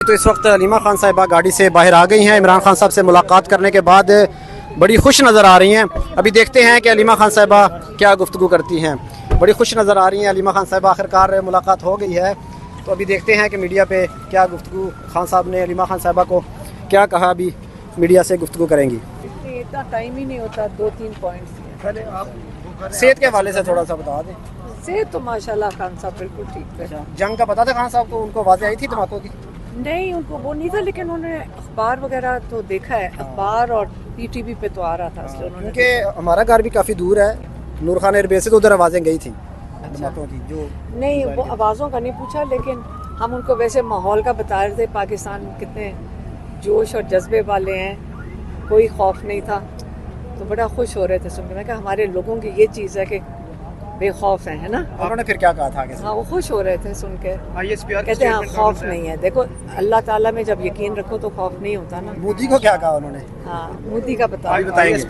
تو اس وقت علیمہ خان صاحبہ گاڑی سے باہر آ گئی ہیں. عمران خان صاحب سے ملاقات کرنے کے بعد بڑی خوش نظر آ رہی ہیں. ابھی دیکھتے ہیں کہ علیمہ خان صاحبہ کیا گفتگو کرتی ہیں. بڑی خوش نظر آ رہی ہیں علیمہ خان صاحبہ. آخرکار ملاقات ہو گئی ہے. تو ابھی دیکھتے ہیں کہ میڈیا پہ کیا گفتگو خان صاحب نے علیمہ خان صاحبہ کو کیا کہا. ابھی میڈیا سے گفتگو کریں گی. اتنا ٹائم ہی نہیں ہوتا. 2-3 پوائنٹس. پہلے آپ صحت کے حوالے سے تھوڑا سا بتا دیں. صحت تو ماشاءاللہ خان صاحب بالکل ٹھیک ہے. جنگ کا پتہ تھا خان صاحب کو؟ ان کو واضح آئی تھی دھماکوں کی؟ نہیں ان کو وہ نہیں تھا، لیکن انہوں نے اخبار وغیرہ تو دیکھا ہے. اخبار اور پی ٹی وی پہ تو آ رہا تھا. اس لیے انہوں نے کیونکہ ہمارا گھر بھی کافی دور ہے. نور خان ایئر بیس سے تو ادھر آوازیں گئی تھیں دھماکوں کی. جو نہیں وہ آوازوں کا نہیں پوچھا، لیکن ہم ان کو ویسے ماحول کا بتا رہے تھے. پاکستان کتنے جوش اور جذبے والے ہیں، کوئی خوف نہیں تھا. تو بڑا خوش ہو رہے تھے سن کے. میں کہا ہمارے لوگوں کی یہ چیز ہے کہ بے خوف ہیں، ہے نا. انہوں نے پھر کیا کہا تھا؟ ہاں وہ خوش ہو رہے تھے سن کے. کہتے ہیں خوف نہیں ہے. دیکھو اللہ تعالیٰ میں جب یقین رکھو تو خوف نہیں ہوتا نا. مودی کو کیا کہا انہوں نے؟ ہاں مودی کا بتا بتائیں گے.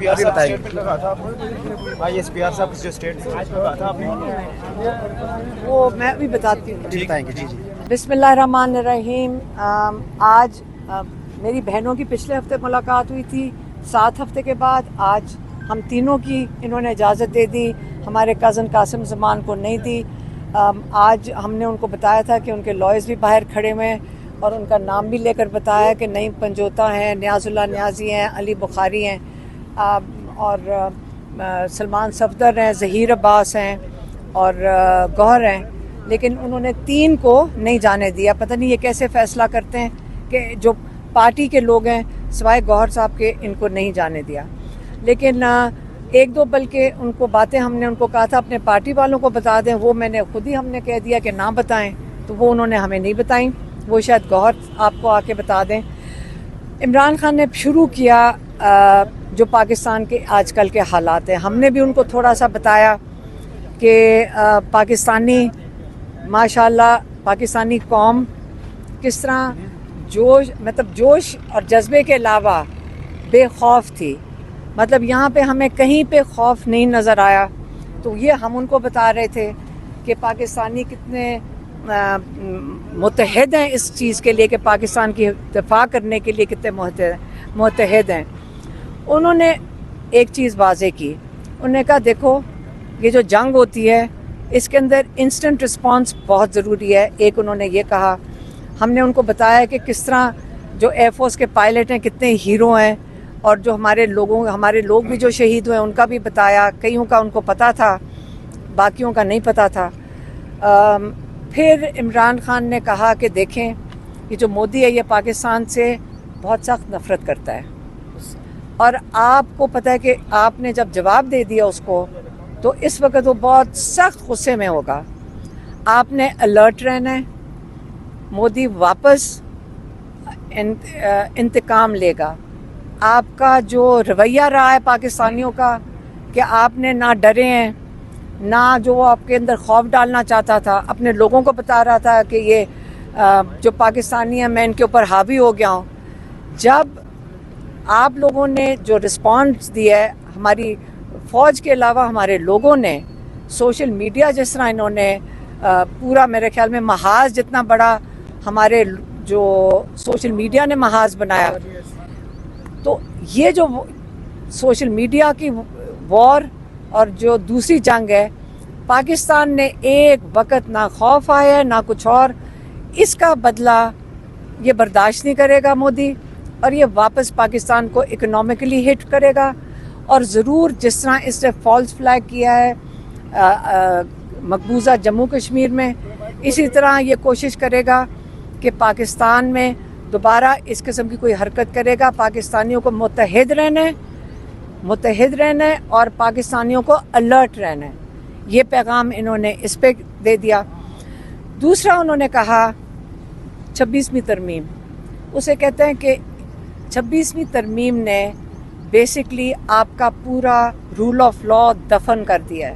وہ میں ابھی بتاتی ہوں. بتائیں گے. جی جی. بسم اللہ الرحمن الرحیم. آج میری بہنوں کی پچھلے ہفتے ملاقات ہوئی تھی. 7 ہفتے کے بعد آج ہم تینوں کی انہوں نے اجازت دے دی. ہمارے کزن قاسم زمان کو نہیں دی. آج ہم نے ان کو بتایا تھا کہ ان کے لائرز بھی باہر کھڑے ہوئے ہیں اور ان کا نام بھی لے کر بتایا کہ نعیم پنجوتا ہیں، نیاز اللہ نیازی ہیں، علی بخاری ہیں، اور سلمان صفدر ہیں، ظہیر عباس ہیں اور گوہر ہیں. لیکن انہوں نے 3 کو نہیں جانے دیا. پتہ نہیں یہ کیسے فیصلہ کرتے ہیں کہ جو پارٹی کے لوگ ہیں سوائے گوہر صاحب کے ان کو نہیں جانے دیا. لیکن 1-2 بلکہ ان کو باتیں ہم نے ان کو کہا تھا اپنے پارٹی والوں کو بتا دیں. وہ میں نے خود ہی ہم نے کہہ دیا کہ نہ بتائیں، تو وہ انہوں نے ہمیں نہیں بتائیں. وہ شاید گوہر آپ کو آ کے بتا دیں. عمران خان نے شروع کیا جو پاکستان کے آج کل کے حالات ہیں. ہم نے بھی ان کو تھوڑا سا بتایا کہ پاکستانی ماشاءاللہ پاکستانی قوم کس طرح جوش اور جذبے کے علاوہ بے خوف تھی. مطلب یہاں پہ ہمیں کہیں پہ خوف نہیں نظر آیا. تو یہ ہم ان کو بتا رہے تھے کہ پاکستانی کتنے متحد ہیں اس چیز کے لیے کہ پاکستان کی دفاع کرنے کے لیے کتنے متحد ہیں. انہوں نے ایک چیز واضح کی. انہوں نے کہا دیکھو یہ جو جنگ ہوتی ہے اس کے اندر انسٹنٹ رسپانس بہت ضروری ہے. ایک انہوں نے یہ کہا. ہم نے ان کو بتایا کہ کس طرح جو ایئر فورس کے پائلٹ ہیں کتنے ہیرو ہیں، اور جو ہمارے لوگ بھی جو شہید ہوئے ان کا بھی بتایا. کئیوں کا ان کو پتہ تھا، باقیوں کا نہیں پتہ تھا. پھر عمران خان نے کہا کہ دیکھیں یہ جو مودی ہے یہ پاکستان سے بہت سخت نفرت کرتا ہے، اور آپ کو پتہ ہے کہ آپ نے جب جواب دے دیا اس کو تو اس وقت وہ بہت سخت غصے میں ہوگا. آپ نے الرٹ رہنا ہے. مودی واپس انتقام لے گا. آپ کا جو رویہ رہا ہے پاکستانیوں کا کہ آپ نے نہ ڈرے ہیں، نہ جو وہ آپ کے اندر خوف ڈالنا چاہتا تھا. اپنے لوگوں کو بتا رہا تھا کہ یہ جو پاکستانی ہیں میں ان کے اوپر حاوی ہو گیا ہوں. جب آپ لوگوں نے جو رسپانس دیا ہے، ہماری فوج کے علاوہ ہمارے لوگوں نے سوشل میڈیا جس طرح انہوں نے پورا میرے خیال میں محاذ جتنا بڑا ہمارے جو سوشل میڈیا نے محاذ بنایا. تو یہ جو سوشل میڈیا کی وار اور جو دوسری جنگ ہے، پاکستان نے ایک وقت نہ خوف آیا ہے نہ کچھ اور. اس کا بدلہ یہ برداشت نہیں کرے گا مودی، اور یہ واپس پاکستان کو اکنامکلی ہٹ کرے گا. اور ضرور جس طرح اس نے فالس فلیگ کیا ہے مقبوضہ جموں کشمیر میں، اسی طرح یہ کوشش کرے گا کہ پاکستان میں دوبارہ اس قسم کی کوئی حرکت کرے گا. پاکستانیوں کو متحد رہنا ہے اور پاکستانیوں کو الرٹ رہنا ہے. یہ پیغام انہوں نے اس پہ دے دیا. دوسرا انہوں نے کہا 26ویں ترمیم. اسے کہتے ہیں کہ 26ویں ترمیم نے بیسکلی آپ کا پورا رول آف لا دفن کر دیا ہے.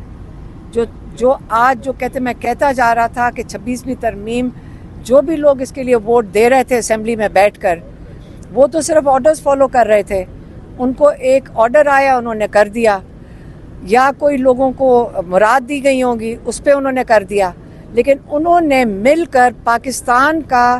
جو آج میں کہتا جا رہا تھا کہ 26ویں ترمیم جو بھی لوگ اس کے لیے ووٹ دے رہے تھے اسمبلی میں بیٹھ کر، وہ تو صرف آرڈرز فالو کر رہے تھے. ان کو ایک آرڈر آیا انہوں نے کر دیا، یا کوئی لوگوں کو مراد دی گئی ہوں گی اس پہ انہوں نے کر دیا. لیکن انہوں نے مل کر پاکستان کا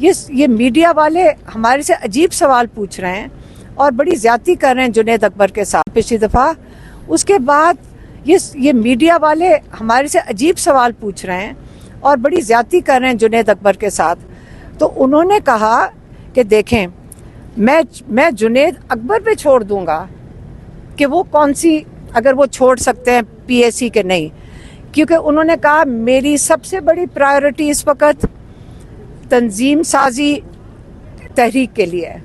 یہ میڈیا والے ہمارے سے عجیب سوال پوچھ رہے ہیں اور بڑی زیادتی کر رہے ہیں جنید اکبر کے ساتھ پچھلی دفعہ. اس کے بعد یہ میڈیا والے ہمارے سے عجیب سوال پوچھ رہے ہیں اور بڑی زیادتی کر رہے ہیں جنید اکبر کے ساتھ. تو انہوں نے کہا کہ دیکھیں میں جنید اکبر پہ چھوڑ دوں گا کہ وہ کون سی اگر وہ چھوڑ سکتے ہیں پی اے سی کے نہیں, کیونکہ انہوں نے کہا میری سب سے بڑی پرائیورٹی اس وقت تنظیم سازی تحریک کے لیے ہے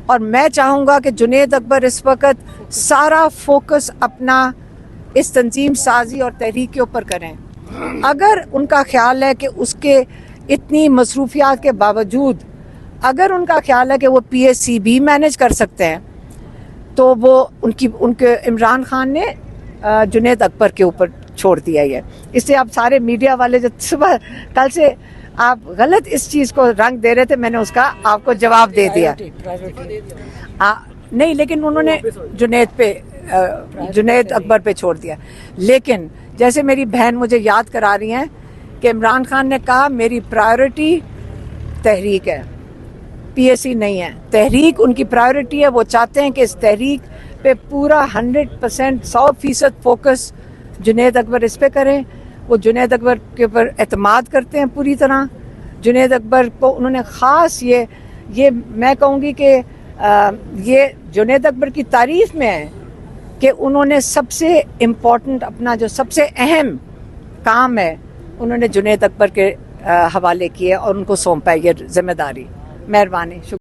اور میں چاہوں گا کہ جنید اکبر اس وقت سارا فوکس اپنا اس تنظیم سازی اور تحریک کے اوپر کریں. اگر ان کا خیال ہے کہ اس کے اتنی مصروفیات کے باوجود اگر ان کا خیال ہے کہ وہ پی ایس سی بھی مینیج کر سکتے ہیں تو وہ ان کے عمران خان نے جنید اکبر کے اوپر چھوڑ دیا ہے. اس لیے آپ سارے میڈیا والے جو صبح کل سے آپ غلط اس چیز کو رنگ دے رہے تھے, میں نے اس کا آپ کو جواب دے دیا. نہیں, لیکن انہوں نے جنید اکبر پہ چھوڑ دیا. لیکن جیسے میری بہن مجھے یاد کرا رہی ہیں کہ عمران خان نے کہا میری پرائیورٹی تحریک ہے, پی ایس سی نہیں ہے. تحریک ان کی پرائیورٹی ہے, وہ چاہتے ہیں کہ اس تحریک پہ پورا 100% 100% فوکس جنید اکبر اس پہ کریں. وہ جنید اکبر کے اوپر اعتماد کرتے ہیں پوری طرح. جنید اکبر کو انہوں نے خاص یہ میں کہوں گی کہ یہ جنید اکبر کی تعریف میں ہے کہ انہوں نے سب سے امپورٹنٹ اپنا جو سب سے اہم کام ہے انہوں نے جنید اکبر کے حوالے کیے اور ان کو سونپا ہے یہ ذمہ داری. مہربانی.